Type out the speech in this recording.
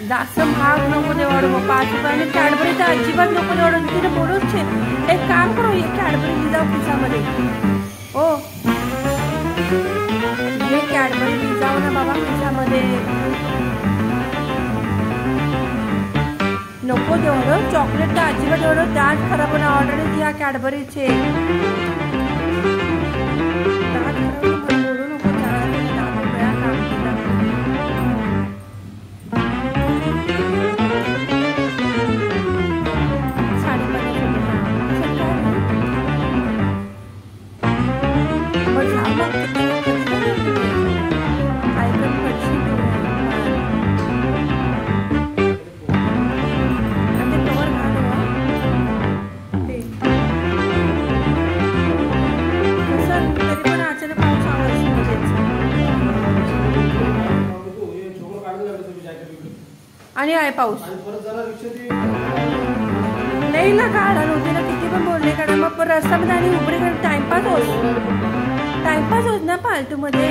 जास्त महाग नको देवाडू मग 5 रुपयाने कॅडबरी तर अजिबात नको देवाडू तिने बोलूच छे एक काम करू ये कॅडबरी लिजाव खिसामध्ये ओ ये कॅडबरी लिजाव ना बाबा खिसामध्ये नको देवाडू चॉकलेट तर अजिबात देवाडू दात खराब होणं ऑर्डर घ्या कॅडबरीचे आणि आहे पाऊस नाही ना काढा नव्हती ना किती पण बोलले काढा मग रस्त्यामध्ये आणि उभरी टाइमपास होत ना फालतू मध्ये